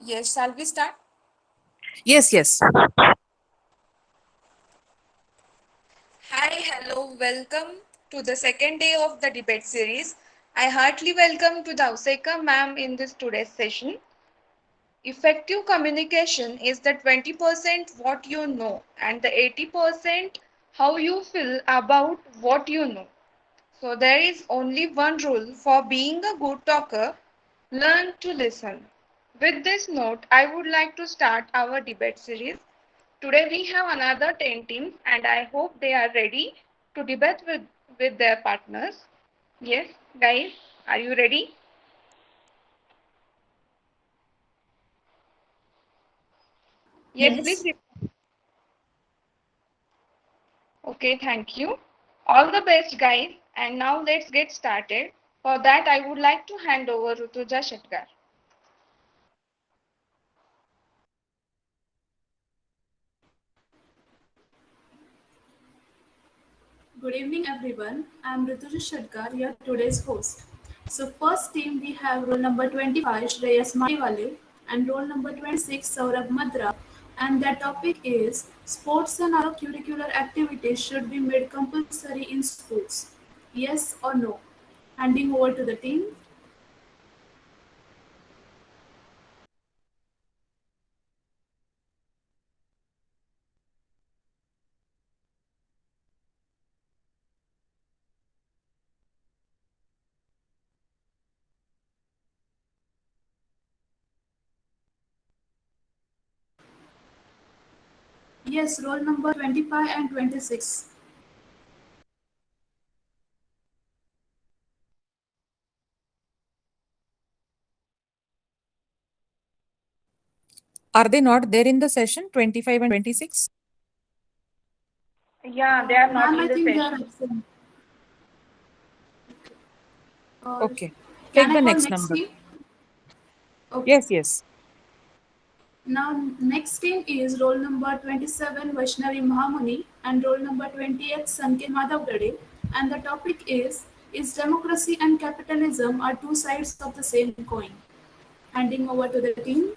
Yes, shall we start? Yes. Hi, hello, welcome to the second day of the debate series. I heartily welcome to the Auseka ma'am in this today's session. Effective communication is the 20% what you know and the 80% how you feel about what you know. So there is only one rule for being a good talker: learn to listen. With this note, I would like to start our debate series. Today we have another 10 teams and I hope they are ready to debate with their partners. Yes, guys, are you ready? Yes, please. Yes. Okay, thank you. All the best, guys. And now let's get started. For that, I would like to hand over Rutuja Shetgar. Good evening, everyone. I'm Rituja Shatkar, your today's host. So, first team we have roll number 25, Shreyas Maliwale, and roll number 26, Saurabh Madra. And their topic is sports and other curricular activities should be made compulsory in schools. Yes or no? Handing over to the team. Yes, roll number 25 and 26. Are they not there in the session 25 and 26? Yeah, they are not Ma'am, in I the think they are session. absent. Okay. Can Take I the call next next number. team? Okay. Yes. Now, next team is roll number 27 Vaishnavi Mahamuni and roll number 28 Sanket Madhavgade. And the topic is democracy and capitalism are two sides of the same coin. Handing over to the team.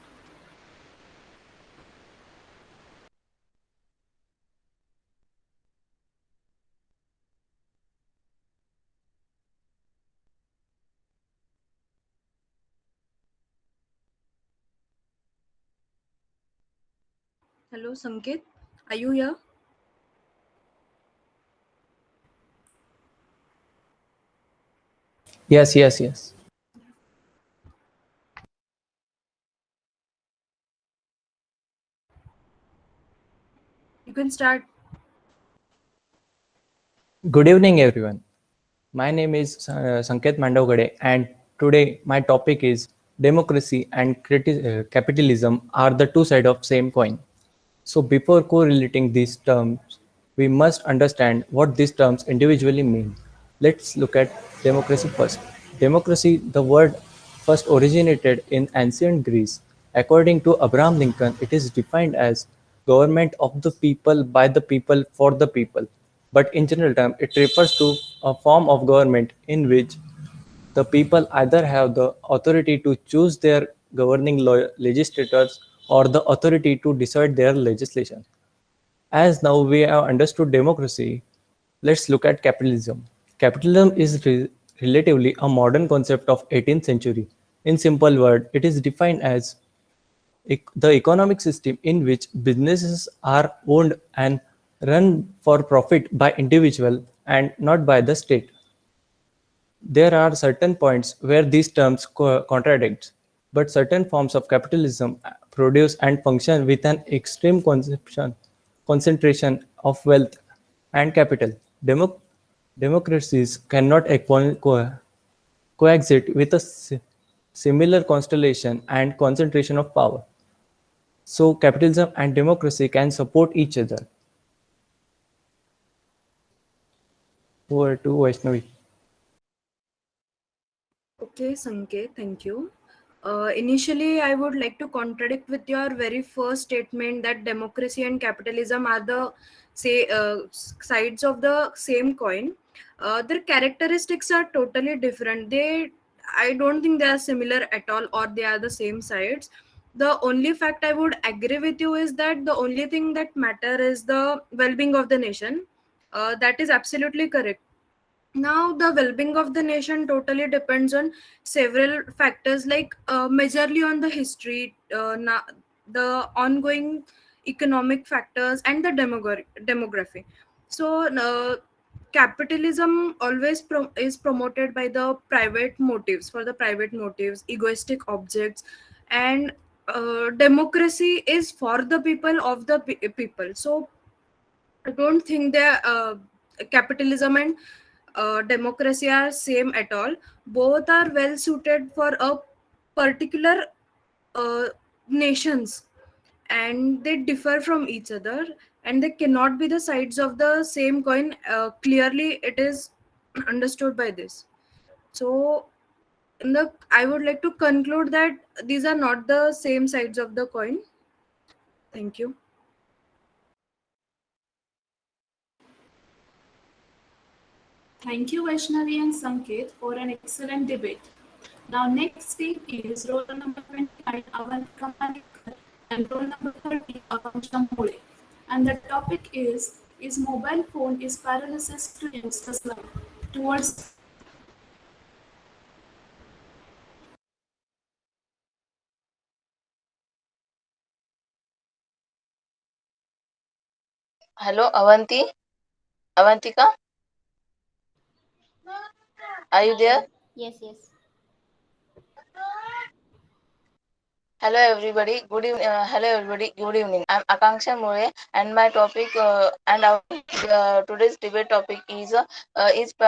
Hello, Sanket. Are you here? Yes. You can start. Good evening, everyone. My name is Sanket Mandavgade, and today my topic is democracy and capitalism are the two sides of same coin. So before correlating these terms, we must understand what these terms individually mean. Let's look at democracy first. Democracy, the word first originated in ancient Greece. According to Abraham Lincoln, it is defined as government of the people, by the people, for the people. But in general term, it refers to a form of government in which the people either have the authority to choose their governing legislators or the authority to decide their legislation. As now we have understood democracy, let's look at capitalism. Capitalism is relatively a modern concept of 18th century. In simple word, it is defined as the economic system in which businesses are owned and run for profit by individual and not by the state. There are certain points where these terms contradict, but certain forms of capitalism produce and function with an extreme concentration of wealth and capital. Democracies cannot coexist with a similar constellation and concentration of power. So capitalism and democracy can support each other. Over to Vaishnavi. Okay, Sanket, thank you. Initially, I would like to contradict with your very first statement that democracy and capitalism are the sides of the same coin. Their characteristics are totally different. I don't think they are similar at all, or they are the same sides. The only fact I would agree with you is that the only thing that matter is the well-being of the nation. That is absolutely correct. Now the well-being of the nation totally depends on several factors, like majorly on the history, the ongoing economic factors, and the demography. So capitalism always is promoted by the private motives, for the private motives, egoistic objects, and democracy is for the people, of the people. So I don't think that capitalism and democracy are same at all. Both are well suited for a particular nations, and they differ from each other, and they cannot be the sides of the same coin. Clearly, it is understood by this. So, I would like to conclude that these are not the same sides of the coin. Thank you. Thank you, Vaishnavi and Sanket, for an excellent debate. Now, next team is roll number 29, Avantika Manikar, and roll number 30, Akanksha Mole. And the topic is mobile phone is paralysis to youngsters' life. Towards Hello, Avanti. Avantika, are you there? Yes, yes. Hello, everybody. Good evening. Hello, everybody. Good evening. I'm Akanksha Mure, and my topic and our today's debate topic is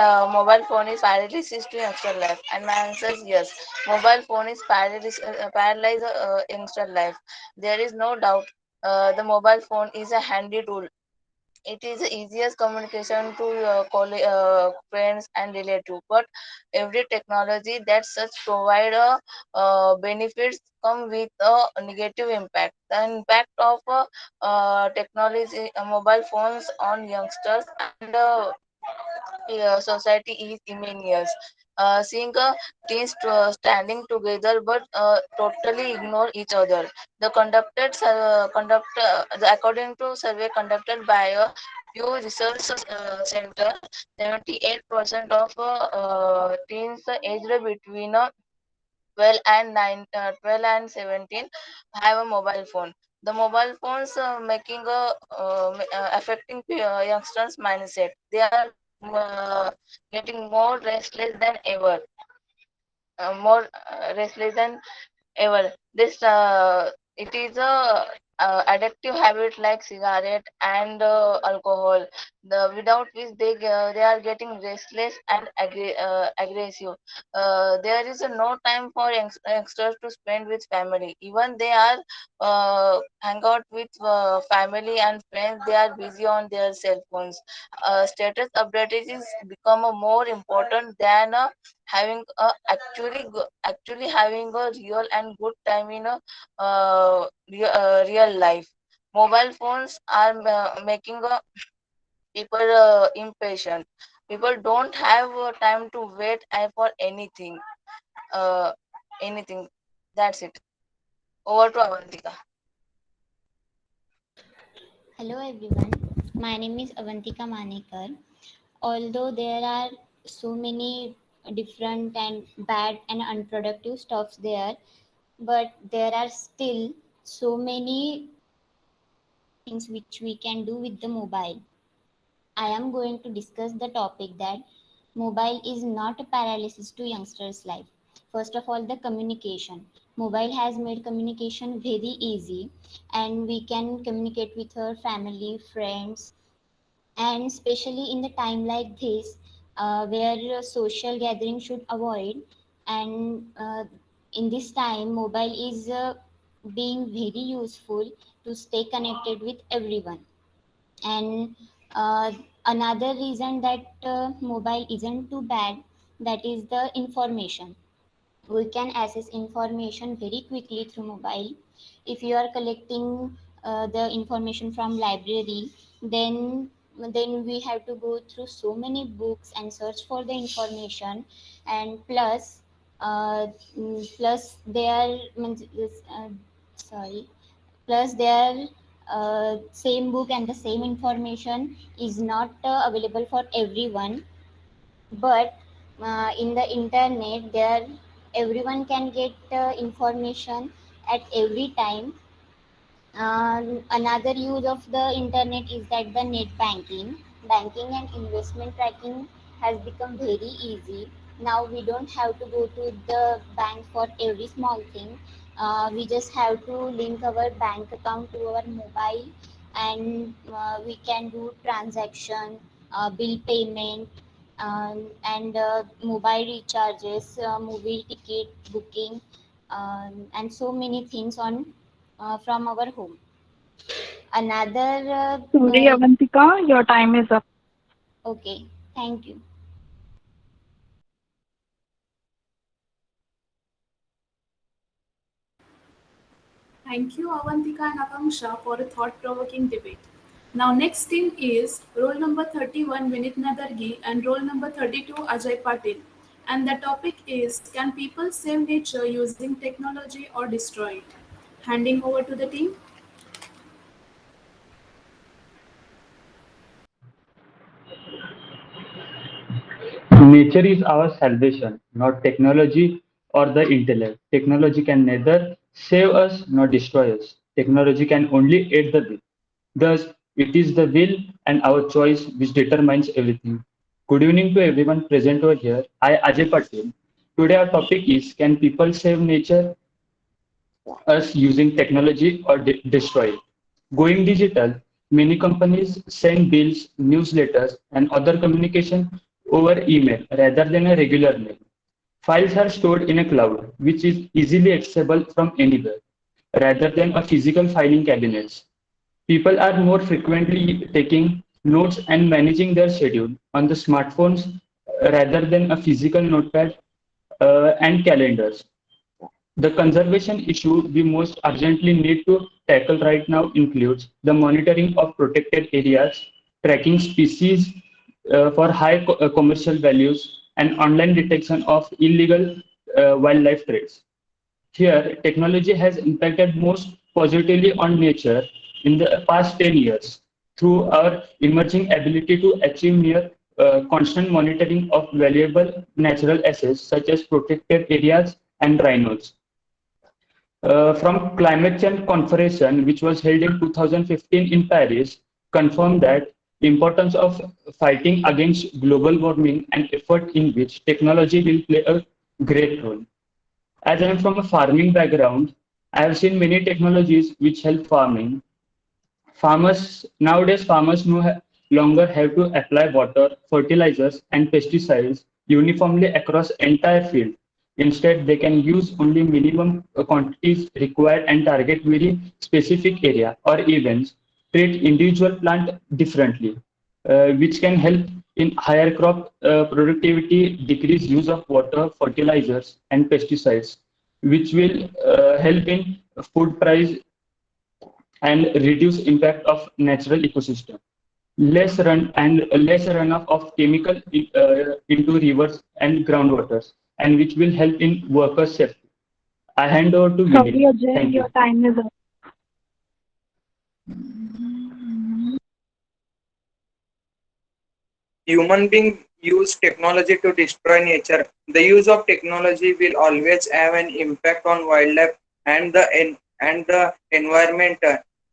mobile phone is paralysis to youngster life, and my answer is yes. Mobile phone is paralyze youngster life. There is no doubt. The mobile phone is a handy tool. It is the easiest communication to friends and relatives, but every technology that such provide benefits come with a negative impact. The impact of technology mobile phones on youngsters and society is immense. Seeing teens standing together but totally ignore each other. According to survey conducted by a Pew Research Center, 78% of teens aged between 12 and 17 have a mobile phone. The mobile phones affecting youngsters mindset. They are getting more restless than ever, more restless than ever. This it is a addictive habit like cigarette and alcohol. The without which they are getting restless and aggressive. There is no time for youngsters to spend with family. Even they are hang out with family and friends. They are busy on their cell phones. Status update is become a more important than having a actually having a real and good time in a real life. Mobile phones are making people impatient. People don't have time to wait for anything. uh, Anything. That's it. Over to Avantika. Hello everyone. My name is Avantika Manekar. Although there are so many different and bad and unproductive stuffs there, but there are still so many things which we can do with the mobile. I am going to discuss the topic that mobile is not a paralysis to youngsters' life. First of all, the communication. Mobile has made communication very easy, and we can communicate with our family, friends, and especially in the time like this, where social gathering should avoid. And in this time, mobile is being very useful to stay connected with everyone. And uh, another reason that mobile isn't too bad, that is the information. We can access information very quickly through mobile. If you are collecting the information from library, then we have to go through so many books and search for the information. And plus, plus there sorry. Plus, their same book and the same information is not available for everyone, but in the internet, there everyone can get information at every time. Another use of the internet is that the net banking and investment tracking has become very easy. Now we don't have to go to the bank for every small thing. We just have to link our bank account to our mobile, and we can do transaction, bill payment, and mobile recharges, movie ticket booking, and so many things on from our home. Another, Sorry, Avantika, your time is up. okay, thank you. Thank you, Avantika and Akanksha, for a thought-provoking debate. Now, next team is roll number 31, Vinit Nadargi, and roll number 32, Ajay Patil. And the topic is, can people save nature using technology or destroy it? Handing over to the team. Nature is our salvation, not technology or the intellect. Technology can neither save us nor destroy us. Technology can only aid the will. Thus, it is the will and our choice which determines everything. Good evening to everyone present over here. I, Ajay Patel. Today, our topic is, can people save nature us using technology or destroy it? Going digital, many companies send bills, newsletters, and other communication over email rather than a regular mail. Files are stored in a cloud, which is easily accessible from anywhere, rather than a physical filing cabinets. People are more frequently taking notes and managing their schedule on the smartphones rather than a physical notepad and calendars. The conservation issue we most urgently need to tackle right now includes the monitoring of protected areas, tracking species for high commercial values, and online detection of illegal wildlife trades. Here, technology has impacted most positively on nature in the past 10 years through our emerging ability to achieve near constant monitoring of valuable natural assets such as protected areas and rhinos. From climate change conference, which was held in 2015 in Paris, confirmed that importance of fighting against global warming and effort in which technology will play a great role. As I am from a farming background, I have seen many technologies which help farming. Farmers no longer have to apply water, fertilizers, and pesticides uniformly across entire field. Instead, they can use only minimum quantities required and target very specific area or events, treat individual plant differently, which can help in higher crop productivity, decrease use of water, fertilizers, and pesticides, which will help in food price and reduce impact of natural ecosystem. Less runoff of chemical into rivers and groundwaters, and which will help in worker safety. I hand over to Sorry, Vinit. Ajay, Thank you. your time is up. Human beings use technology to destroy nature. The use of technology will always have an impact on wildlife and the environment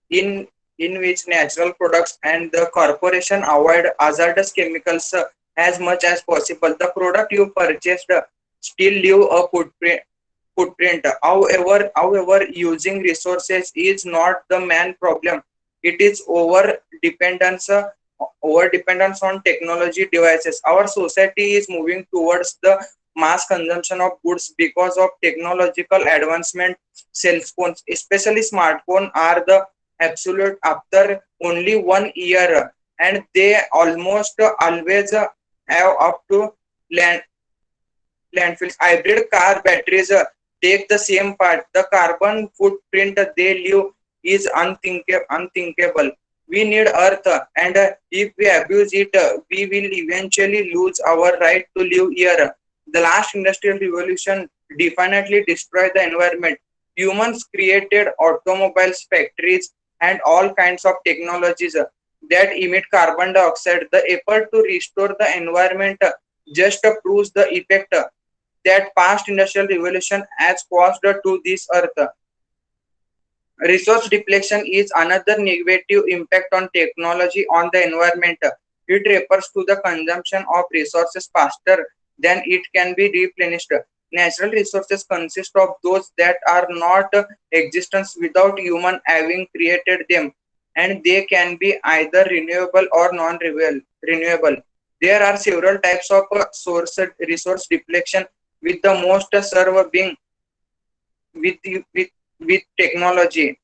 in in which natural products and the corporation avoid hazardous chemicals as much as possible. The product you purchased still leave a footprint. However, using resources is not the main problem. It is over dependence on technology devices. Our society is moving towards the mass consumption of goods because of technological advancement. Cell phones, especially smartphones, are the absolute after only 1 year, and they almost always have up to land landfills. Hybrid car batteries take the same part. The carbon footprint they leave is unthinkable. We need Earth, and if we abuse it, we will eventually lose our right to live here. The last industrial revolution definitely destroyed the environment. Humans created automobiles, factories, and all kinds of technologies that emit carbon dioxide. The effort to restore the environment just proves the effect that past industrial revolution has caused to this earth. Resource depletion is another negative impact on technology on the environment. It refers to the consumption of resources faster than it can be replenished. Natural resources consist of those that are not existence without human having created them, and they can be either renewable or non-renewable. There are several types of source resource depletion, with the most serve being with, with, with technology.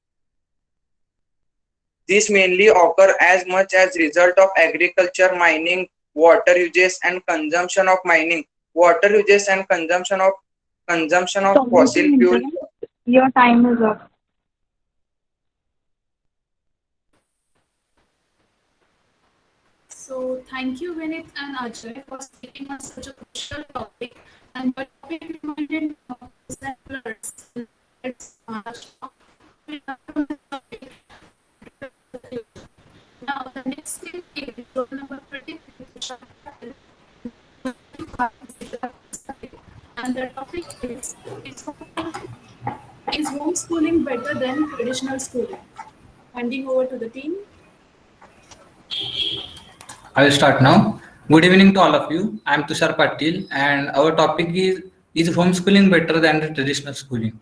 This mainly occur as much as result of agriculture, mining, water uses and consumption of mining, water uses and consumption of Sorry to fossil fuel. interrupt. Your time is up. So thank you, Vinith and Ajay, for speaking on such a crucial topic. And the topic reminded of settlers. Now the next thing is roll number 23, and the topic is homeschooling better than traditional schooling? Handing over to the team. I will start now. Good evening to all of you. I am Tushar Patil, and our topic is homeschooling better than the traditional schooling?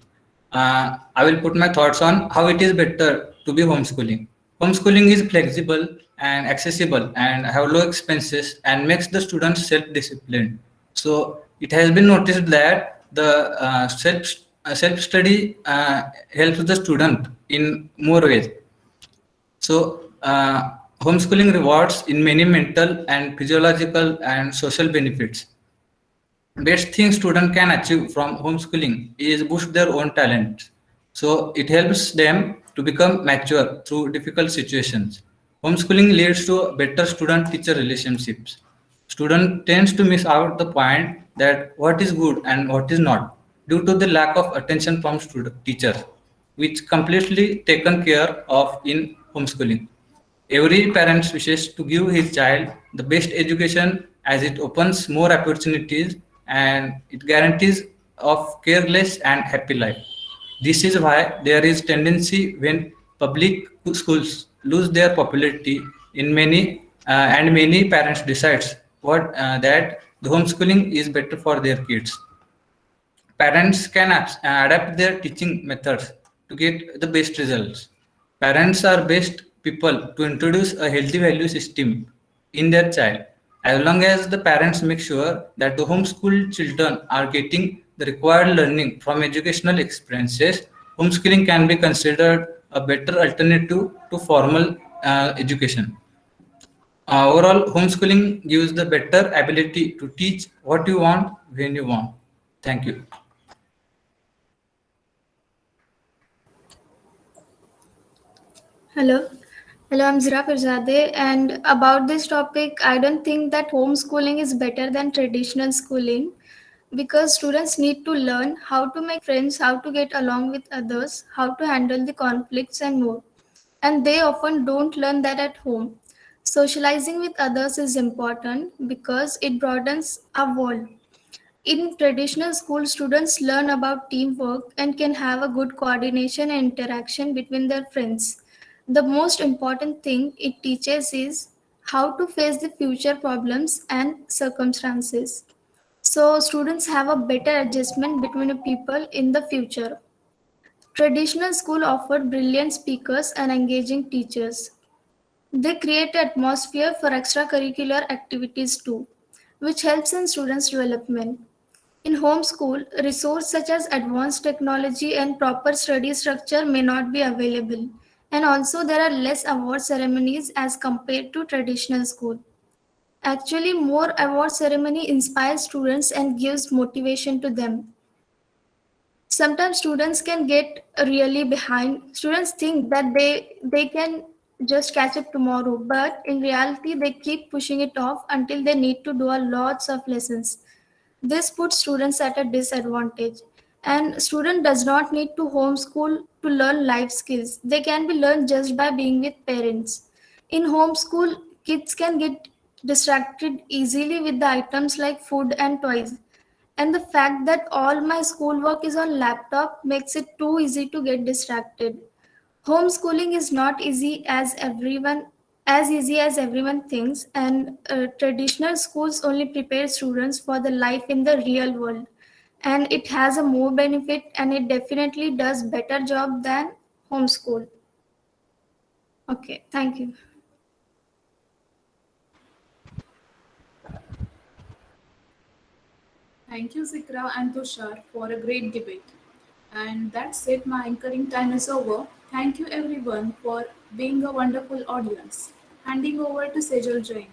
I will put my thoughts on how it is better to be homeschooling. Homeschooling is flexible and accessible and have low expenses and makes the students self-disciplined. So it has been noticed that the self-study helps the student in more ways. So homeschooling rewards in many mental and physiological and social benefits. Best thing student can achieve from homeschooling is boost their own talent. So it helps them to become mature through difficult situations. Homeschooling leads to better student-teacher relationships. Student tends to miss out the point that what is good and what is not due to the lack of attention from teachers, which completely taken care of in homeschooling. Every parent wishes to give his child the best education as it opens more opportunities and it guarantees of careless and happy life. This is why there is tendency when public schools lose their popularity in many and many parents decides what that the homeschooling is better for their kids. Parents can adapt their teaching methods to get the best results. Parents are best people to introduce a healthy value system in their child. As long as the parents make sure that the homeschooled children are getting the required learning from educational experiences, homeschooling can be considered a better alternative to formal education. Overall, homeschooling gives the better ability to teach what you want when you want. Thank you. Hello. Hello, I'm Zira Pirzadeh, and about this topic, I don't think that homeschooling is better than traditional schooling because students need to learn how to make friends, how to get along with others, how to handle the conflicts, and more. And they often don't learn that at home. Socializing with others is important because it broadens our world. In traditional school, students learn about teamwork and can have a good coordination and interaction between their friends. The most important thing it teaches is how to face the future problems and circumstances. So, students have a better adjustment between the people in the future. Traditional school offered brilliant speakers and engaging teachers. They create atmosphere for extracurricular activities too, which helps in students' development. In homeschool, resources such as advanced technology and proper study structure may not be available. And also there are less award ceremonies as compared to traditional school. Actually, more award ceremony inspires students and gives motivation to them. Sometimes students can get really behind. Students think that they can just catch up tomorrow, but in reality they keep pushing it off until they need to do a lots of lessons. This puts students at a disadvantage. And student does not need to homeschool to learn life skills. They can be learned just by being with parents. In homeschool, kids can get distracted easily with the items like food and toys. And the fact that all my schoolwork is on laptop makes it too easy to get distracted. Homeschooling is not easy as everyone thinks, and traditional schools only prepare students for the life in the real world, and it has a more benefit, and it definitely does better job than homeschool. Okay, thank you. Thank you, Zikra and Tushar, for a great debate. And that's it, my anchoring time is over. Thank you, everyone, for being a wonderful audience. Handing over to Sejal Jain.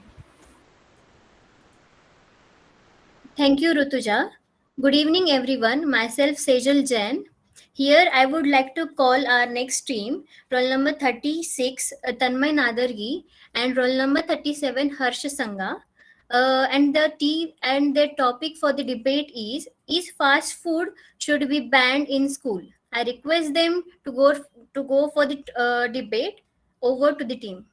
Thank you, Rutuja. Good evening, everyone. Myself, Sejal Jain. Here, I would like to call our next team, roll number 36, Tanmay Nadargi, and roll number 37, Harsh Sangha. And the topic for the debate is fast food should be banned in school? I request them to go for the debate. Over to the team.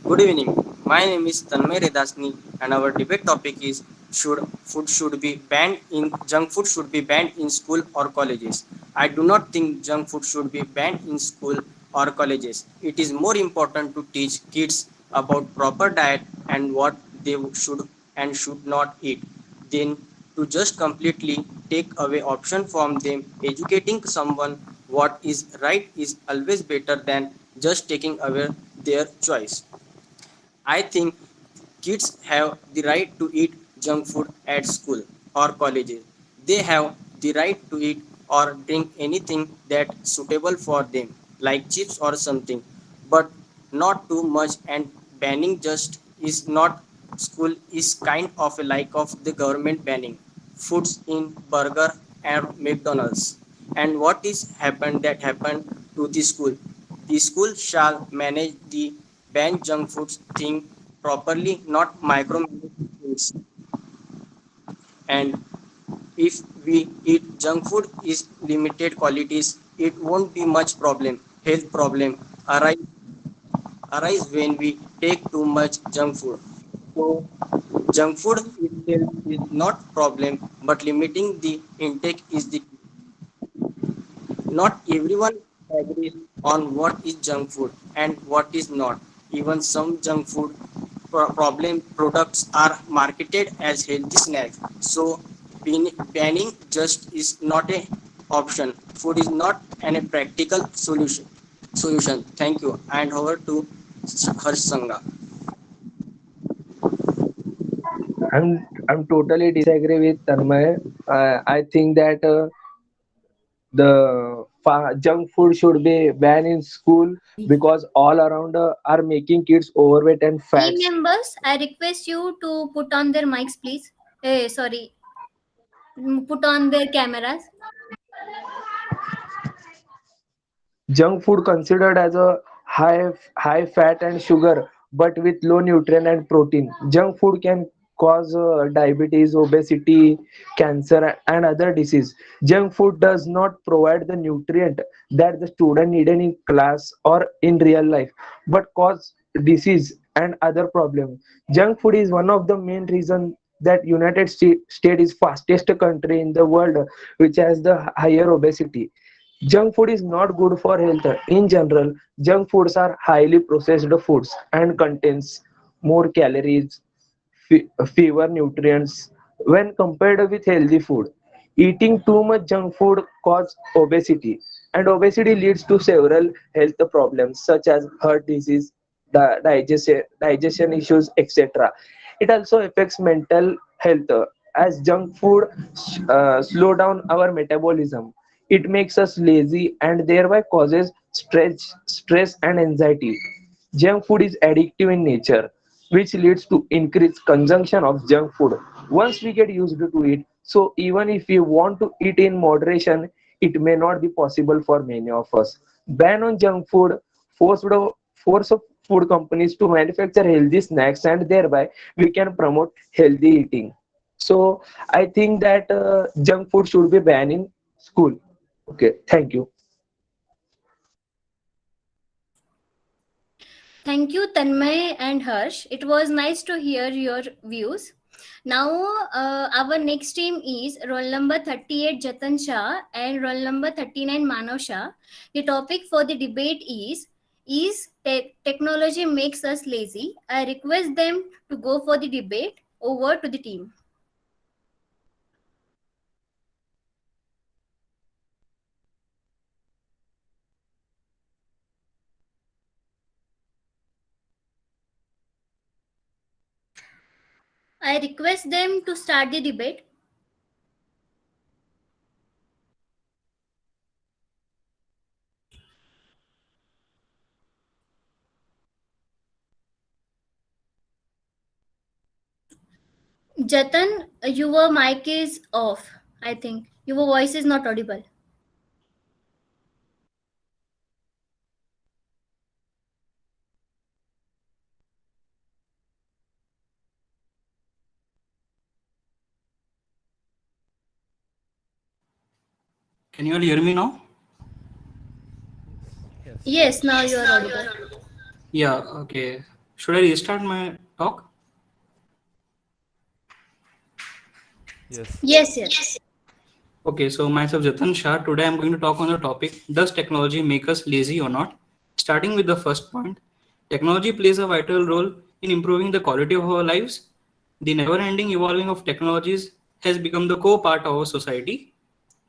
Good evening. My name is Tanmay Redasni, and our debate topic is should be banned in junk food should be banned in school or colleges. I do not think junk food should be banned in school or colleges. It is more important to teach kids about proper diet and what they should and should not eat than to just completely take away option from them. Educating someone what is right is always better than just taking away their choice. I think kids have the right to eat junk food at school or colleges. They have the right to eat or drink anything that's suitable for them, like chips or something, but not too much. And banning just is not school is kind of a like of the government banning foods in burger and McDonald's. And what is happened to the school? The school shall manage the ban junk foods thing properly, not micromanage things. And if we eat junk food is limited qualities, it won't be much problem. Health problem arise when we take too much junk food. So junk food itself is not problem, but limiting the intake is the not everyone agrees on what is junk food and what is not. Even some junk food problem products are marketed as healthy snacks. So banning just is not a option. Food is not a practical solution. Thank you. And over to Harsh Sangha. I'm totally disagree with Tanmay. I think that junk food should be banned in school because all around are making kids overweight and Team fats. members, I request you to put on their mics, please. Sorry, put on their cameras. Junk food considered as a high fat and sugar, but with low nutrient and protein. Junk food can cause diabetes, obesity, cancer, and other disease. Junk food does not provide the nutrient that the student needed in class or in real life, but cause disease and other problems. Junk food is one of the main reasons that United States is fastest country in the world which has the higher obesity. Junk food is not good for health. In general, junk foods are highly processed foods and contains more calories, fewer nutrients when compared with healthy food. Eating too much junk food causes obesity, and obesity leads to several health problems such as heart disease, digestion issues, etc. It also affects mental health as junk food slow down our metabolism. It makes us lazy and thereby causes stress and anxiety. Junk food is addictive in nature, which leads to increased consumption of junk food once we get used to it. So even if we want to eat in moderation, it may not be possible for many of us. Ban on junk food forced, force, food companies to manufacture healthy snacks, and thereby we can promote healthy eating. So I think that junk food should be banned in school. Okay, thank you. Thank you, Tanmay and Harsh. It was nice to hear your views. Now, our next team is roll number 38 Jatan Shah and roll number 39 Manav Shah. The topic for the debate is technology makes us lazy. I request them to go for the debate. Over to the team. I request them to start the debate. Jatan, your mic is off, I think. Your voice is not audible. Can you all hear me now? Yes, now you are audible. Yeah, okay. Should I restart my talk? Yes. Okay, so myself Jatan Shah. Today I'm going to talk on the topic, does technology make us lazy or not? Starting with the first point, technology plays a vital role in improving the quality of our lives. The never-ending evolving of technologies has become the core part of our society.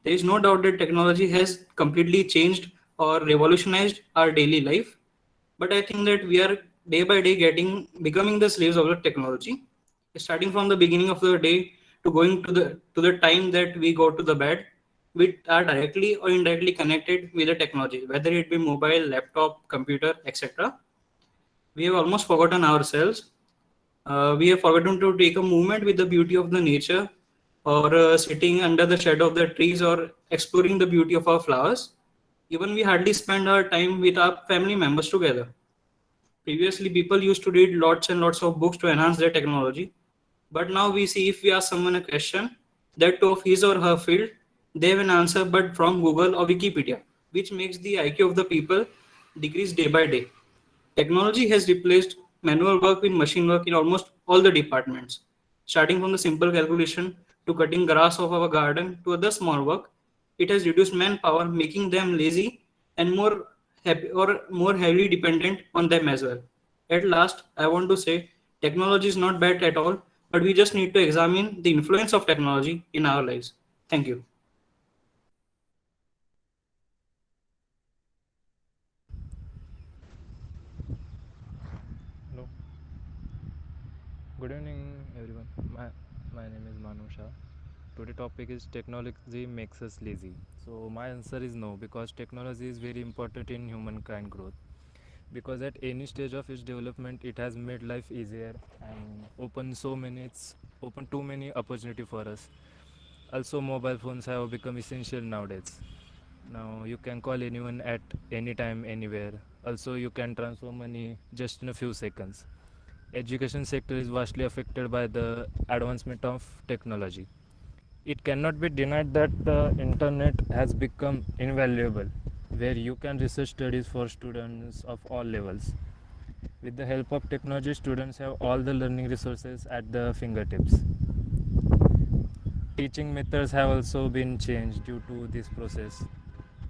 There is no doubt that technology has completely changed or revolutionized our daily life. But I think that we are day by day becoming the slaves of the technology. Starting from the beginning of the day to going to the time that we go to the bed, we are directly or indirectly connected with the technology, whether it be mobile, laptop, computer, etc. We have almost forgotten ourselves. We have forgotten to take a moment with the beauty of the nature, or sitting under the shadow of the trees, or exploring the beauty of our flowers. Even we hardly spend our time with our family members together. Previously, people used to read lots and lots of books to enhance their technology. But now we see, if we ask someone a question, that of his or her field, they have an answer but from Google or Wikipedia, which makes the IQ of the people decrease day by day. Technology has replaced manual work with machine work in almost all the departments, starting from the simple calculation to cutting grass of our garden to other small work. It has reduced manpower, making them lazy and more heavily dependent on them as well. At last, I want to say technology is not bad at all, but we just need to examine the influence of technology in our lives. Thank you. Hello. Good evening, everyone. My name is Manu Shah. Today topic is technology makes us lazy. So my answer is no, because technology is very important in humankind growth. Because at any stage of its development, it has made life easier and it's open too many opportunity for us. Also, mobile phones have become essential nowadays. Now you can call anyone at any time, anywhere. Also, you can transfer money just in a few seconds. Education sector is vastly affected by the advancement of technology. It cannot be denied that the internet has become invaluable, where you can research studies for students of all levels. With the help of technology, students have all the learning resources at the fingertips. Teaching methods have also been changed due to this process.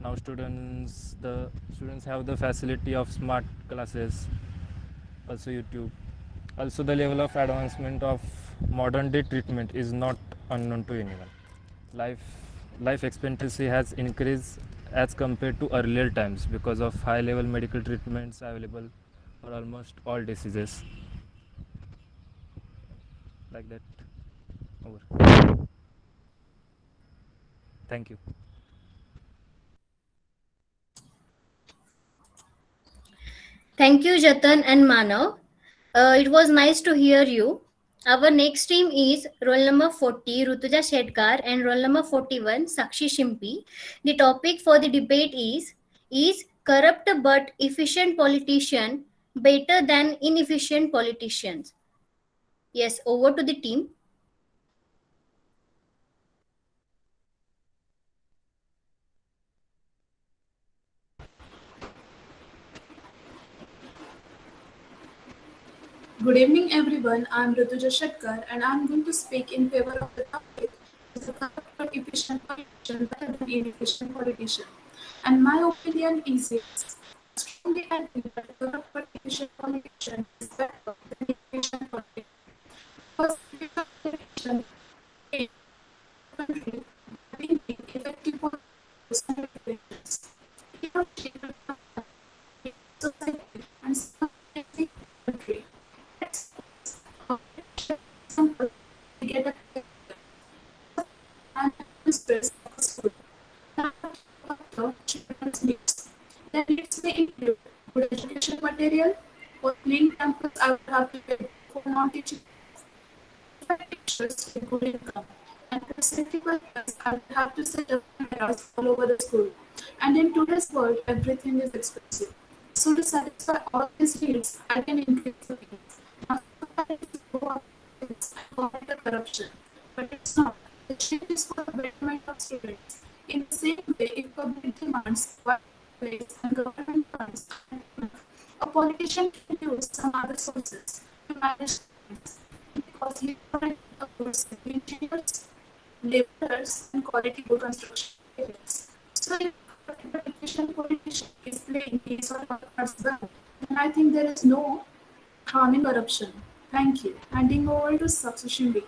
Now the students have the facility of smart classes, also YouTube. Also, the level of advancement of modern day treatment is not unknown to anyone. Life life expectancy has increased as compared to earlier times because of high level medical treatments available for almost all diseases. Like that. Over. Thank you. Thank you, Jatan and Manav. It was nice to hear you. Our next team is roll number 40, Rutuja Shetkar, and roll number 41, Sakshi Shimpi. The topic for the debate is corrupt but efficient politician better than inefficient politicians? Yes, over to the team. Good evening, everyone. I'm Rituja Shatkar, and I'm going to speak in favor of the topic: is the corrupt or efficient politician better than inefficient politician? And my opinion is yes. I strongly agree that a corrupt or efficient politician is better than efficient politician. Because efficient politician in the country by being effective policies and regulations. He or she will have society and society country. Let's example, we get a and stress of a school. Now, children's needs. Their needs may include good education material, or clean campus. I would have to pay for non-teaching teachers with good income. And for safety purposes, I would have to set up cameras all over the school. And in today's world, everything is expensive. So to satisfy all these needs, I can increase the fees. Now, sometimes we go up and call it a corruption, but it's not. The change is for the betterment of students. In the same way, if public demands place and government funds, a politician can use some other sources to manage things because he already approves engineers, laborers, and quality good construction materials. So if a efficient politician is playing his or her cards well, then I think there is no harm in corruption. Thank you. Handing over to Succession B.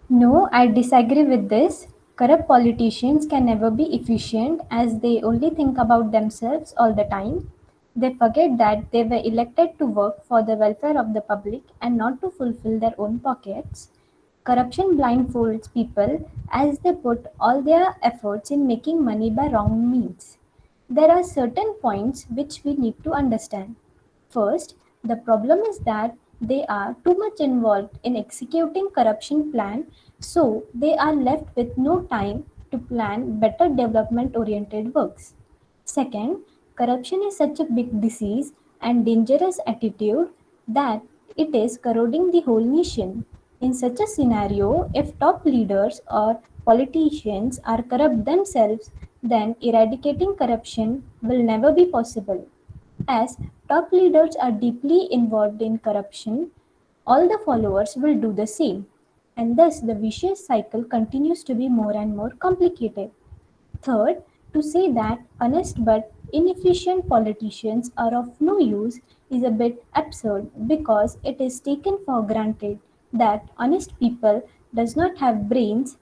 No, I disagree with this. Corrupt politicians can never be efficient as they only think about themselves all the time. They forget that they were elected to work for the welfare of the public and not to fulfill their own pockets. Corruption blindfolds people as they put all their efforts in making money by wrong means. There are certain points which we need to understand. First, the problem is that they are too much involved in executing corruption plan, so they are left with no time to plan better development oriented works. Second, corruption is such a big disease and dangerous attitude that it is corroding the whole nation. In such a scenario, if top leaders or politicians are corrupt themselves, then eradicating corruption will never be possible. As top leaders are deeply involved in corruption, all the followers will do the same, and thus the vicious cycle continues to be more and more complicated. Third, to say that honest but inefficient politicians are of no use is a bit absurd because it is taken for granted that honest people does not have brains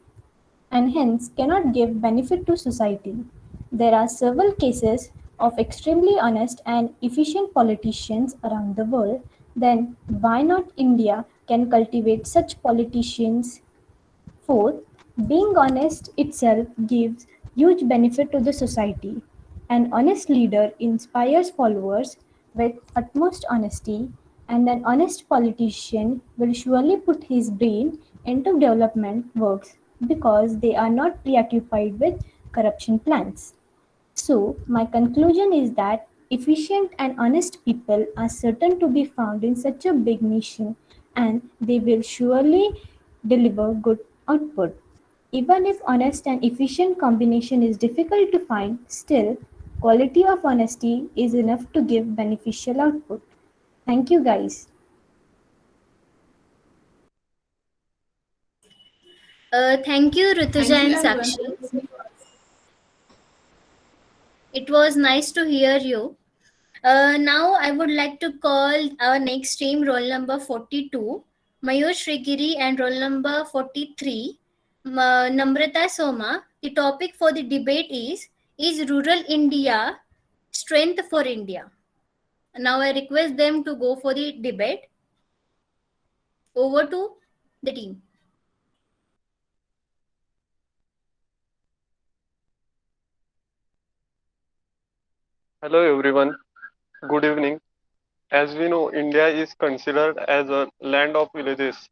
and hence cannot give benefit to society. There are several cases of extremely honest and efficient politicians around the world, then why not India can cultivate such politicians? Fourth, being honest itself gives huge benefit to the society. An honest leader inspires followers with utmost honesty, and an honest politician will surely put his brain into development works because they are not preoccupied with corruption plans. So, my conclusion is that efficient and honest people are certain to be found in such a big nation and they will surely deliver good output. Even if honest and efficient combination is difficult to find, still, quality of honesty is enough to give beneficial output. Thank you guys. Thank you, Rituja Thank you, and everyone. Sakshi. It was nice to hear you. Now I would like to call our next team, roll number 42, Mayur Shrigiri, and roll number 43, Namrata Soma. The topic for the debate is rural India strength for India? Now I request them to go for the debate. Over to the team. Hello everyone, good evening. As we know, India is considered as a land of villages.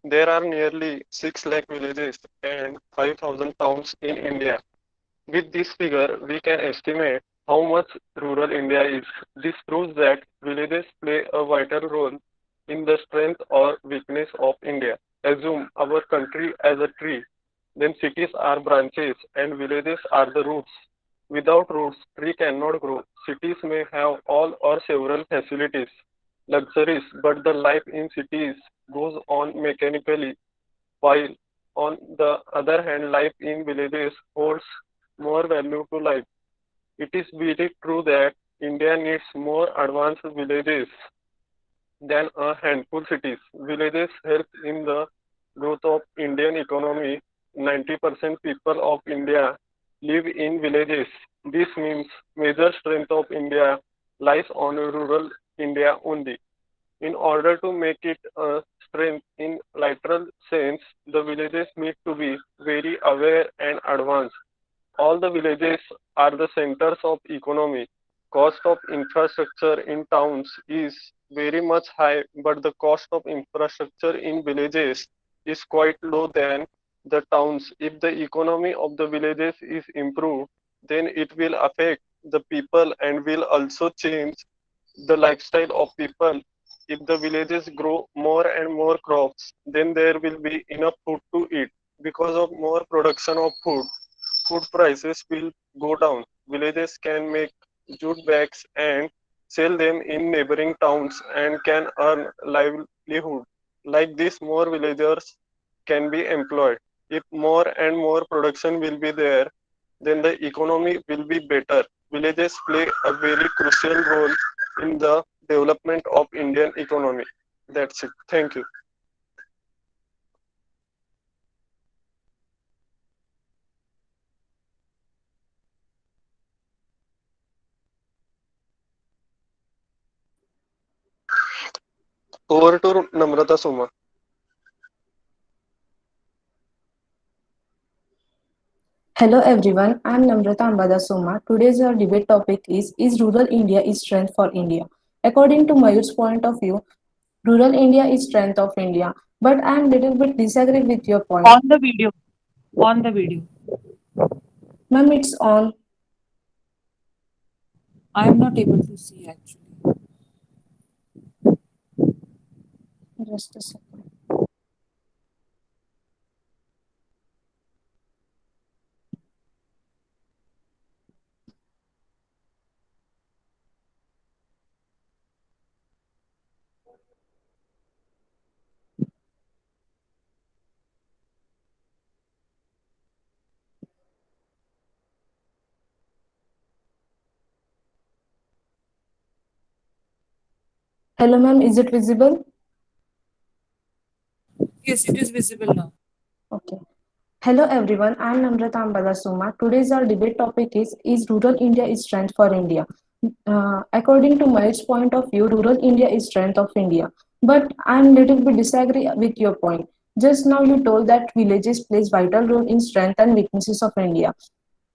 There are nearly 6 lakh villages and 5,000 towns in India. With this figure, we can estimate how much rural India is. This proves that villages play a vital role in the strength or weakness of India. Assume our country as a tree, then cities are branches and villages are the roots. Without roots, tree cannot grow. Cities may have all or several facilities, luxuries, but the life in cities goes on mechanically, while on the other hand, life in villages holds more value to life. It is very true that India needs more advanced villages than a handful cities. Villages help in the growth of Indian economy. 90% people of India live in villages. This means major strength of India lies on rural India only. In order to make it a strength in literal sense, the villages need to be very aware and advanced. All the villages are the centers of economy. Cost of infrastructure in towns is very much high, but the cost of infrastructure in villages is quite low than the towns. If the economy of the villages is improved, then it will affect the people and will also change the lifestyle of people. If the villages grow more and more crops, then there will be enough food to eat. Because of more production of food prices will go down. Villages can make jute bags and sell them in neighboring towns and can earn livelihood. Like this, more villagers can be employed. If more and more production will be there, then the economy will be better. Villages play a very crucial role in the development of Indian economy. That's it. Thank you. Over to Namrata Soma. Hello everyone, I am Namrata Ambada Soma. Today's our debate topic is rural India is strength for India? According to Mayur's point of view, rural India is strength of India. But I am little bit disagree with your point. On the video. On the video. Ma'am, it's on. I am not able to see actually. Just a second. Hello ma'am, is it visible? Yes, it is visible now. Okay. Hello everyone, I am Namrata Ambada Soma. Today's our debate topic is rural India is strength for India? According to Mayur's point of view, rural India is strength of India. But I am little bit disagree with your point. Just now you told that villages plays vital role in strength and weaknesses of India.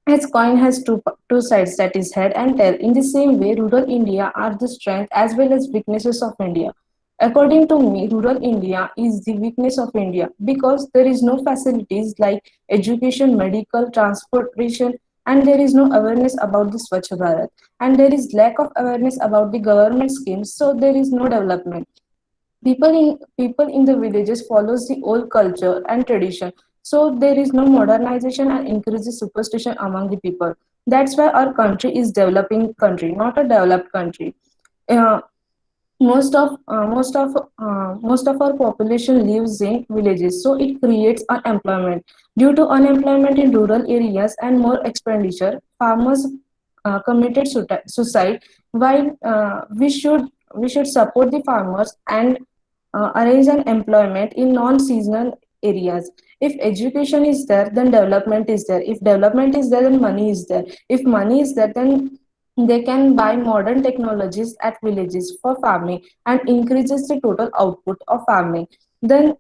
As coin has two sides, that is head and tail. In the same way, rural India are the strength as well as weaknesses of India. According to me, rural India is the weakness of India because there is no facilities like education, medical, transportation, and there is no awareness about the Swachh Bharat. And there is lack of awareness about the government schemes, so there is no development. People in the villages follows the old culture and tradition, so there is no modernization and increases superstition among the people. That's why our country is developing country, not a developed country. Uh, most of our population lives in villages, so it creates unemployment. Due to unemployment in rural areas and more expenditure, farmers committed suicide. While we should support the farmers and arrange an employment in non-seasonal areas. If education is there, then development is there. If development is there, then money is there. If money is there, then they can buy modern technologies at villages for farming and increases the total output of farming. Then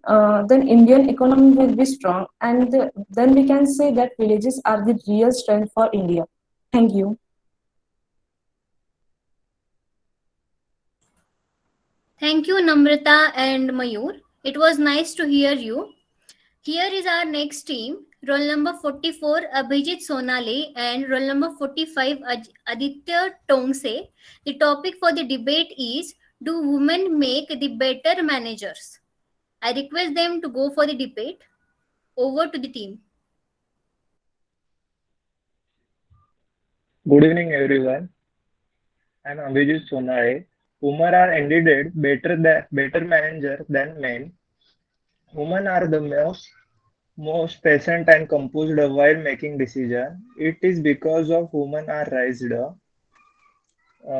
Indian economy will be strong, and then we can say that villages are the real strength for India. Thank you. Thank you, Namrata and Mayur. It was nice to hear you. Here is our next team. Roll number 44, Abhijit Sonale, and roll number 45, Aditya Tongse. The topic for the debate is, do women make the better managers? I request them to go for the debate. Over to the team. Good evening, everyone. I'm Abhijit Sonare. Women are indeed better manager than men. Women are the most patient and composed while making decisions. It is because of women are raised,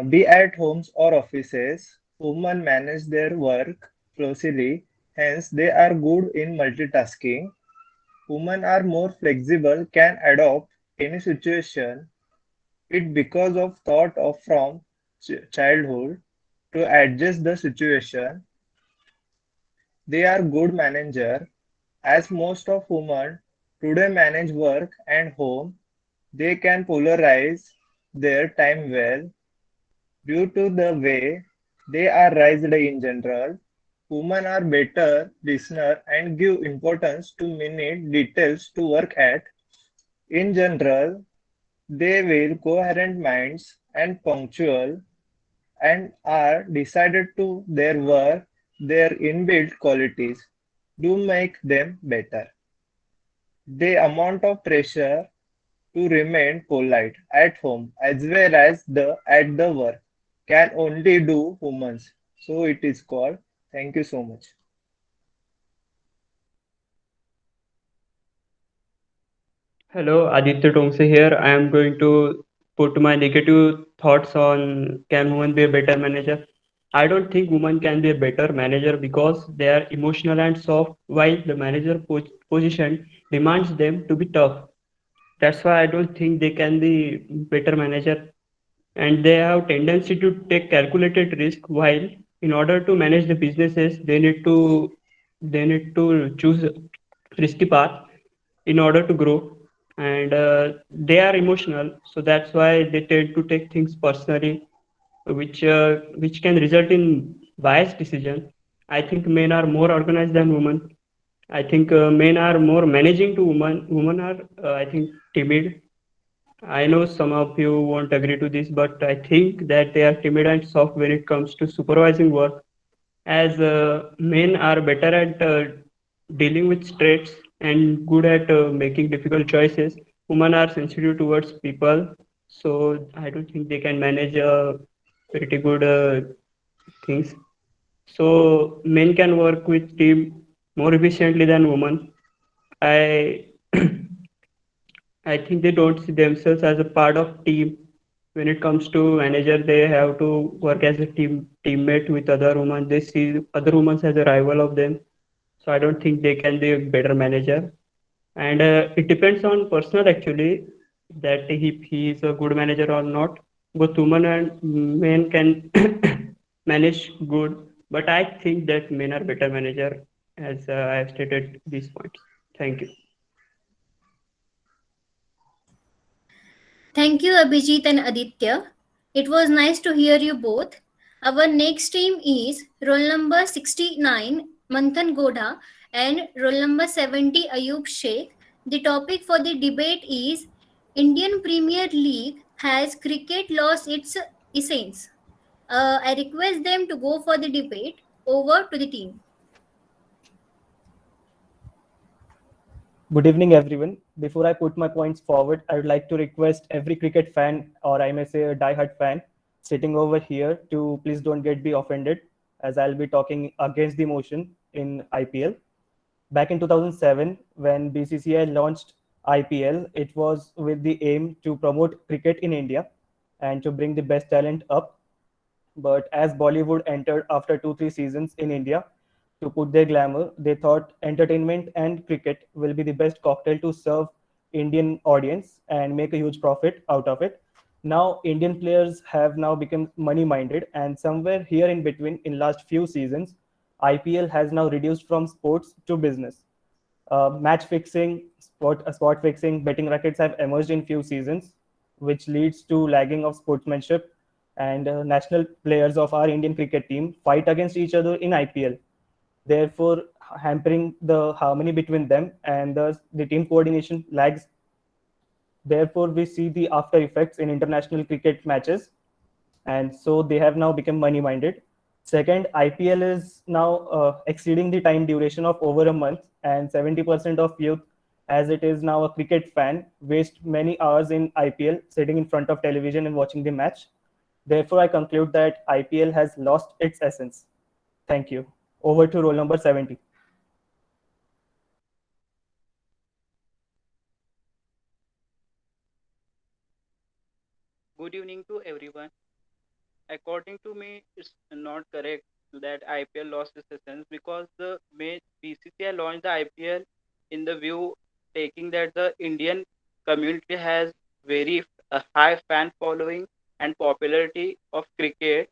be at homes or offices. Women manage their work closely, hence they are good in multitasking. Women are more flexible, can adopt any situation. It because of thought of from childhood to adjust the situation. They are good manager as most of women today manage work and home. They can polarize their time well due to the way they are raised in general. Women are better listener and give importance to minute details to work at. In general, they will coherent minds and punctual and are decided to their work. Their inbuilt qualities do make them better. The amount of pressure to remain polite at home as well as at the work can only do humans. So it is called. Thank you so much. Hello, Aditya Tongse here. I am going to put my negative thoughts on can women be a better manager. I don't think women can be a better manager because they are emotional and soft, while the manager position demands them to be tough. That's why I don't think they can be better manager, and they have tendency to take calculated risk. While in order to manage the businesses, they need to choose a risky path in order to grow, and they are emotional, so that's why they tend to take things personally, which can result in biased decision. I think men are more organized than women. I think men are more managing to women. Women are, I think, timid. I know some of you won't agree to this, but I think that they are timid and soft when it comes to supervising work, as men are better at dealing with stress and good at making difficult choices. Women are sensitive towards people, so I don't think they can manage pretty good things. So men can work with team more efficiently than women. I I think they don't see themselves as a part of team. When it comes to manager, they have to work as a teammate with other women. They see other women as a rival of them. So I don't think they can be a better manager. And it depends on personal actually, that if he is a good manager or not. Both women and men can manage good, but I think that men are better manager, as I have stated these points. Thank you. Thank you, Abhijit and Aditya. It was nice to hear you both. Our next team is roll number 69, Manthan Godha, and roll number 70, Ayub Sheikh. The topic for the debate is Indian Premier League, has cricket lost its essence? I request them to go for the debate. Over to the team. Good evening, everyone. Before I put my points forward, I would like to request every cricket fan, or I may say a diehard fan, sitting over here to please don't be offended, as I'll be talking against the motion in IPL. Back in 2007, when BCCI launched IPL, it was with the aim to promote cricket in India and to bring the best talent up. But as Bollywood entered after 2-3 seasons in India, to put their glamour, they thought entertainment and cricket will be the best cocktail to serve Indian audience and make a huge profit out of it. Now Indian players have now become money minded, and somewhere here in between, in last few seasons, IPL has now reduced from sports to business. Match fixing, sport fixing, betting rackets have emerged in few seasons, which leads to lagging of sportsmanship, and national players of our Indian cricket team fight against each other in IPL. Therefore, hampering the harmony between them, and the team coordination lags. Therefore, we see the after effects in international cricket matches, and so they have now become money minded. Second, IPL is now exceeding the time duration of over a month, and 70% of youth, as it is now a cricket fan, waste many hours in IPL sitting in front of television and watching the match. Therefore, I conclude that IPL has lost its essence. Thank you. Over to roll number 70. Good evening to everyone. According to me, it's not correct that IPL lost its essence because the BCCI launched the IPL in the view taking that the Indian community has very high fan following and popularity of cricket.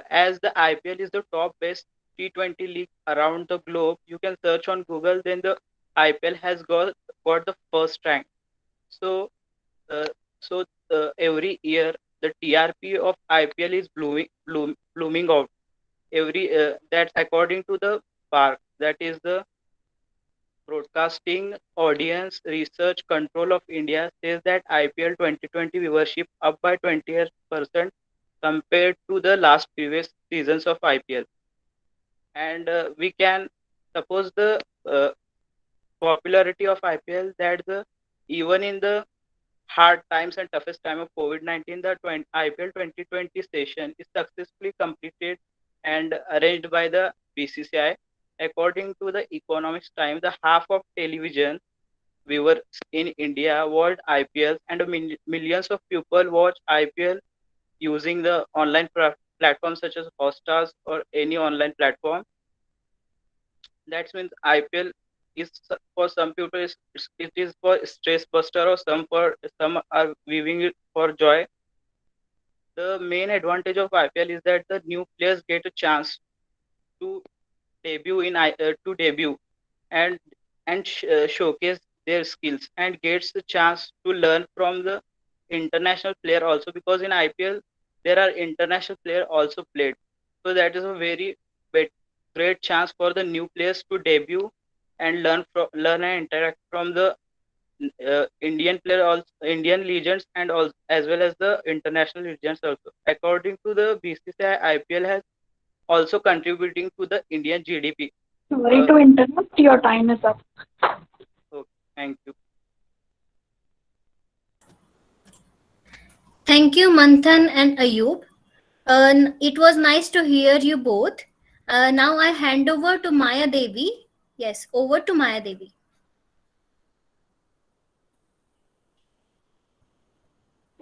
As the IPL is the top best T20 league around the globe, you can search on Google. Then the IPL has got the first rank. So uh, every year the TRP of IPL is blooming out. That's according to the PARC, that is the Broadcasting Audience Research Control of India, says that IPL 2020 viewership up by 20% compared to the last previous seasons of IPL. And we can suppose the popularity of IPL that even in the hard times and toughest time of COVID-19, the IPL 2020 session is successfully completed and arranged by the BCCI. According to the Economics Times, the half of television viewers in India watched IPL, and millions of people watch IPL using the online platforms such as Hotstars or any online platform. That means IPL is for some people it is for stress buster, or some are viewing it for joy. The main advantage of IPL is that the new players get a chance to debut and showcase their skills, and gets the chance to learn from the international player also, because in IPL there are international player also played. So that is a very great chance for the new players to debut and learn and interact from the Indian player, also Indian legends, and also as well as the international legends also. According to the BCCI, IPL has also contributing to the Indian GDP. Sorry to interrupt, your time is up. Okay, thank you. Thank you, Manthan and Ayub. It was nice to hear you both. Now I hand over to Maya Devi. Yes, over to Maya Devi.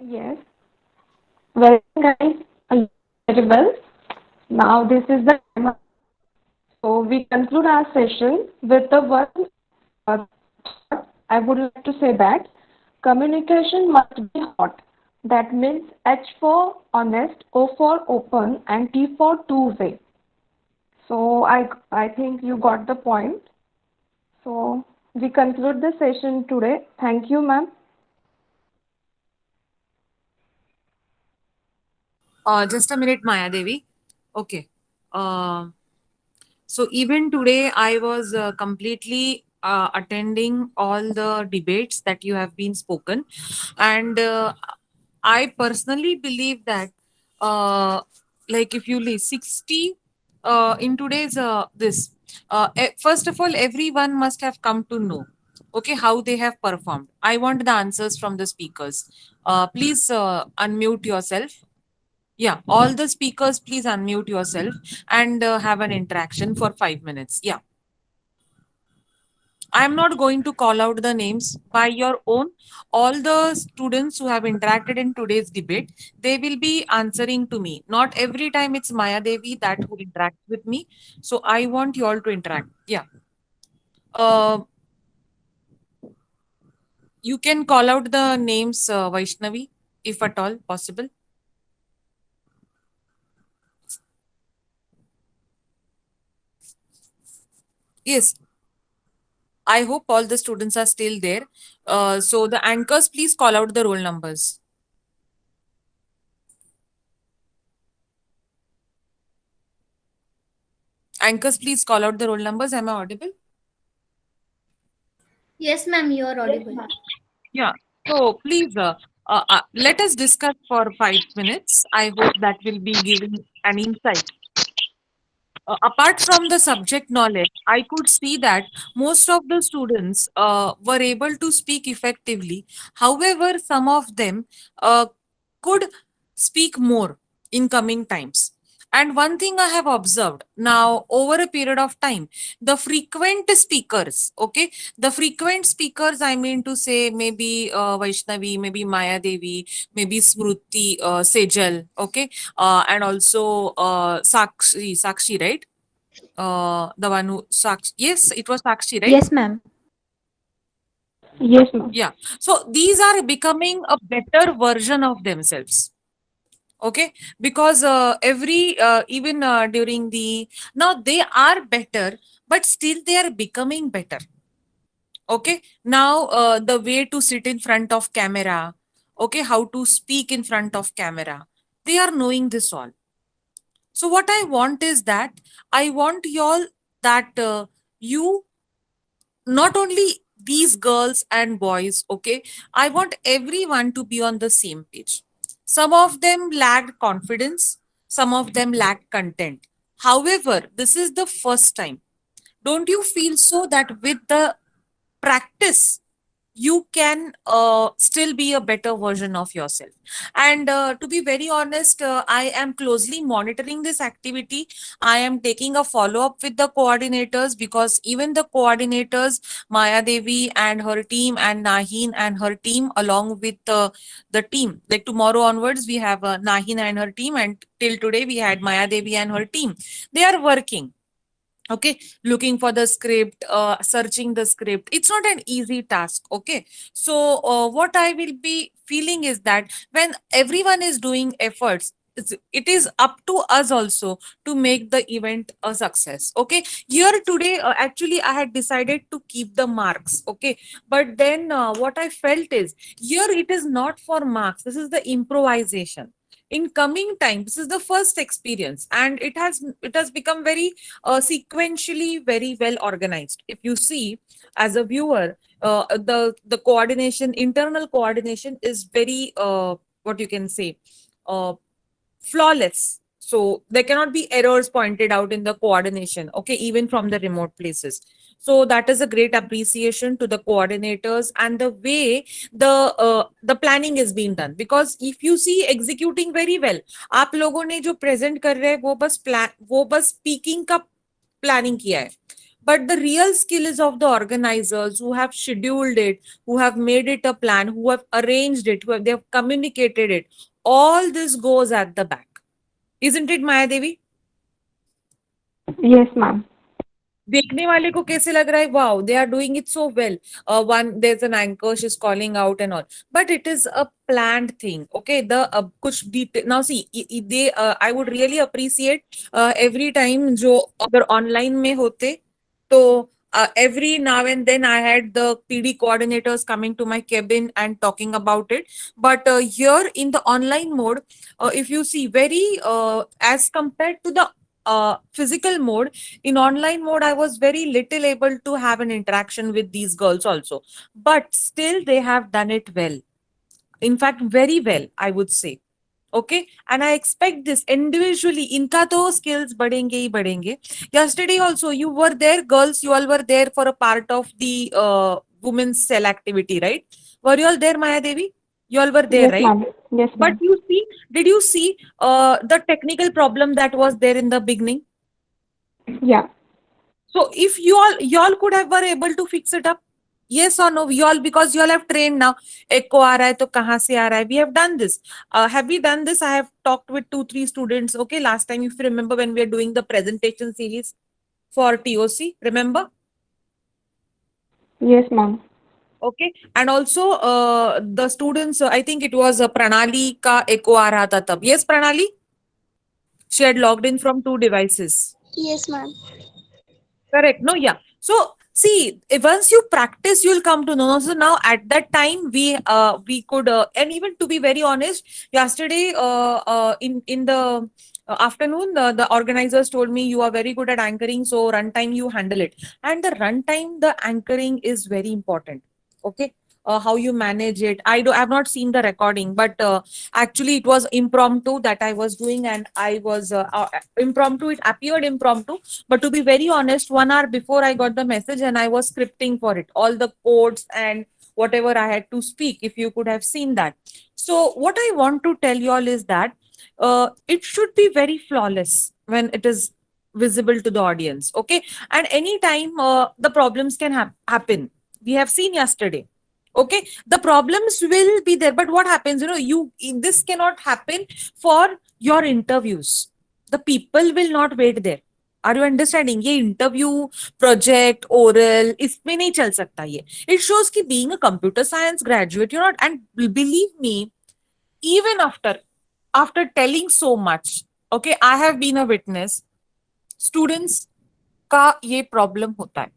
Yes. Well, guys, very well. Now this is the time. So we conclude our session with the one thought. I would like to say that communication must be hot. That means H for honest, O for open, and T for two-way. So I think you got the point. So we conclude the session today. Thank you, ma'am. Just a minute, Maya Devi. Okay. So even today, I was completely attending all the debates that you have been spoken, and I personally believe that, like if you lay 60 in today's first of all, everyone must have come to know, okay, how they have performed. I want the answers from the speakers. Please unmute yourself. Yeah, all the speakers, please unmute yourself and have an interaction for 5 minutes. Yeah. I'm not going to call out the names by your own. All the students who have interacted in today's debate, they will be answering to me. Not every time it's Maya Devi that who interacts with me. So I want you all to interact. Yeah. You can call out the names, Vaishnavi, if at all possible. Yes. I hope all the students are still there. So the anchors, please call out the roll numbers. Anchors, please call out the roll numbers. Am I audible? Yes, ma'am, you are audible. Yeah. So please let us discuss for 5 minutes. I hope that will be giving an insight. Apart from the subject knowledge, I could see that most of the students were able to speak effectively. However, some of them could speak more in coming times. And one thing I have observed now over a period of time, the frequent speakers, okay, the frequent speakers, I mean to say maybe Vaishnavi, maybe Maya Devi, maybe Smruti, Sejal, okay, and also Sakshi, right? The one who Sakshi, yes, it was Sakshi, right? Yes, ma'am. Yes, ma'am. Yeah. So these are becoming a better version of themselves. Okay, because every even during the now they are better, but still they are becoming better. Okay, now the way to sit in front of camera, okay, how to speak in front of camera, they are knowing this all. So what I want is that I want y'all that you not only these girls and boys, okay, I want everyone to be on the same page. Some of them lacked confidence, some of them lacked content. However, this is the first time. Don't you feel so that with the practice you can still be a better version of yourself? And to be very honest, I am closely monitoring this activity. I am taking a follow up with the coordinators, because even the coordinators, Maya Devi and her team, and Nahin and her team, along with the team, like tomorrow onwards we have Nahin and her team, and till today we had Maya Devi and her team. They are working, okay, looking for the script, searching the script. It's not an easy task, okay. So what I will be feeling is that when everyone is doing efforts, it is up to us also to make the event a success, okay. Here today, actually I had decided to keep the marks, okay, but then what I felt is here it is not for marks, this is the improvisation. In coming time, this is the first experience, and it has become very sequentially very well organized. If you see as a viewer, the coordination, internal coordination is very what you can say, uh, flawless. So there cannot be errors pointed out in the coordination, okay, even from the remote places. So that is a great appreciation to the coordinators and the way the planning is being done. Because if you see executing very well, आप लोगों ने जो present कर रहे हैं वो बस speaking का planning किया है. But the real skill is of the organizers who have scheduled it, who have made it a plan, who have arranged it, they have communicated it. All this goes at the back. Isn't it, Maya Devi? Yes, ma'am. देखने वाले को कैसे लग रहा है, wow, they are doing it so well. One, there's an anchor, she's calling out and all, but it is a planned thing, okay. The kuch detail now, see, they I would really appreciate every time जो अगर online में होते तो every now and then I had the PD coordinators coming to my cabin and talking about it. But here in the online mode, if you see very as compared to the physical mode, in online mode I was very little able to have an interaction with these girls also, but still they have done it well, in fact very well, I would say, okay. And I expect this individually, inka to skills badhenge hi badhenge. Yesterday also you were there, girls, you all were there for a part of the women's cell activity, right? Were you all there, Maya Devi? You all were there, Yes, right? ma'am. Yes, But ma'am. you see, did you see the technical problem that was there in the beginning? Yeah. So if you all could have were able to fix it up, yes or no, you all, because you all have trained now. Echo aa raha hai to kahan se aa raha hai? We have done this. Have we done this? I have talked with 2-3 students. Okay, last time, if you remember, when we are doing the presentation series for TOC, remember? Yes, ma'am. Okay, and also the students, I think it was Pranali ka echo aa raha tha tab. Yes, Pranali, she had logged in from 2 devices. Yes, ma'am. Correct. No, yeah. So see, once you practice, you'll come to know. So now at that time, we could and even to be very honest, yesterday in the afternoon, the organizers told me you are very good at anchoring, so runtime you handle it. And the runtime, the anchoring is very important. Okay. How you manage it. I've not seen the recording, but actually it was impromptu that I was doing, and I was impromptu. It appeared impromptu, but to be very honest, 1 hour before I got the message, and I was scripting for it, all the codes and whatever I had to speak. If you could have seen that. So what I want to tell you all is that it should be very flawless when it is visible to the audience. Okay. And anytime the problems can happen. We have seen yesterday. Okay. The problems will be there, but what happens, this cannot happen for your interviews. The people will not wait there. Are you understanding? ये interview, project, oral, इसमें नहीं चल सकता ये. It shows कि being a computer science graduate, you're not, and believe me, even after telling so much, okay, I have been a witness. Students का ये problem होता है.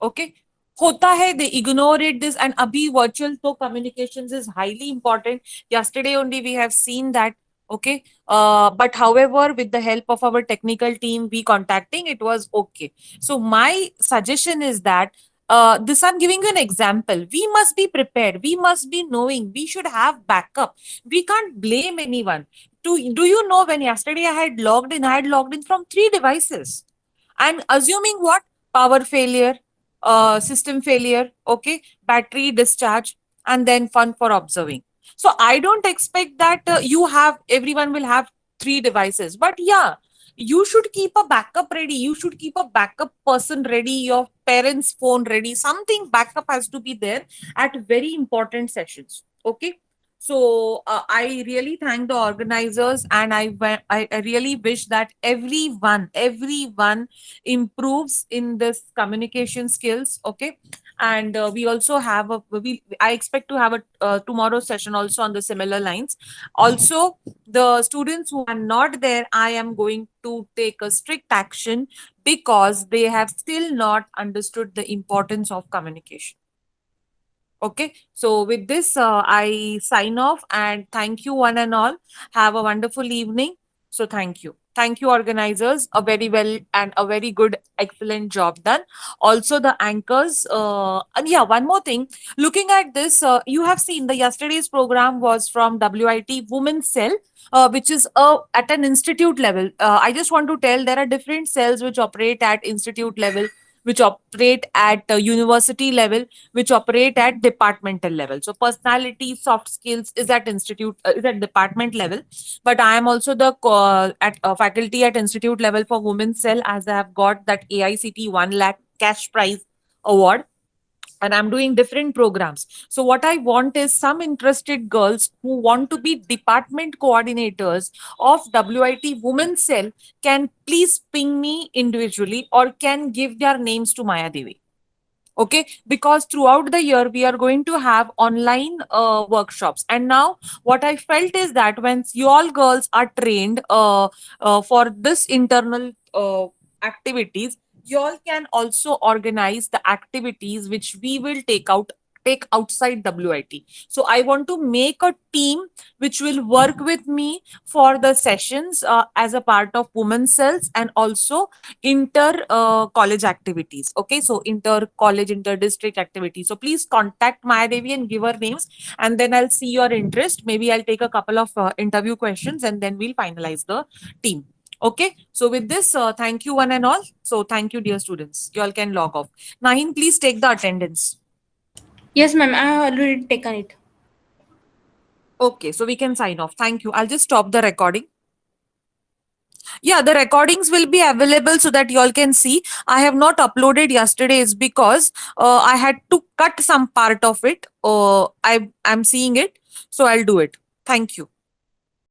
Okay, होता है, they ignore it, this, and abhi virtual so communications is highly important. Yesterday only we have seen that. Okay, but however, with the help of our technical team, we contacting, it was okay. So my suggestion is that this I'm giving you an example. We must be prepared. We must be knowing. We should have backup. We can't blame anyone. Do you know when yesterday I had logged in from 3 devices, and assuming what? Power failure, system failure, okay, battery discharge, and then fun for observing. So I don't expect that everyone will have 3 devices, but yeah, you should keep a backup ready. You should keep a backup person ready, your parents' phone ready. Something backup has to be there at very important sessions. Okay. So I really thank the organizers, and I really wish that everyone improves in this communication skills. Okay. And we also have I expect to have a tomorrow session also on the similar lines. Also, the students who are not there, I am going to take a strict action because they have still not understood the importance of communication. Okay, so with this, I sign off and thank you one and all. Have a wonderful evening. So thank you. Thank you, organizers. A very well and a very good, excellent job done. Also, the anchors. And yeah, one more thing. Looking at this, you have seen the yesterday's program was from WIT Women's Cell, which is at an institute level. I just want to tell there are different cells which operate at institute level, which operate at university level, which operate at departmental level. So personality, soft skills is at department level. But I am also the faculty at institute level for Women's Cell, as I have got that AICT 1 lakh cash prize award. And I'm doing different programs. So what I want is some interested girls who want to be department coordinators of WIT Women's Cell can please ping me individually or can give their names to Maya Devi. Okay, because throughout the year we are going to have online workshops, and now what I felt is that when you all girls are trained for this internal activities, you all can also organize the activities which we will take outside WIT. So I want to make a team which will work with me for the sessions as a part of Women's Cells and also inter college activities. Okay, so inter college, inter district activities. So please contact Maya Devi and give her names, and then I'll see your interest. Maybe I'll take a couple of interview questions and then we'll finalize the team. Okay, so with this, thank you one and all. So thank you, dear students. You all can log off. Nahin, please take the attendance. Yes, ma'am. I have already taken it. Okay, so we can sign off. Thank you. I'll just stop the recording. Yeah, the recordings will be available so that you all can see. I have not uploaded yesterday's because I had to cut some part of it. I'm seeing it, so I'll do it. Thank you.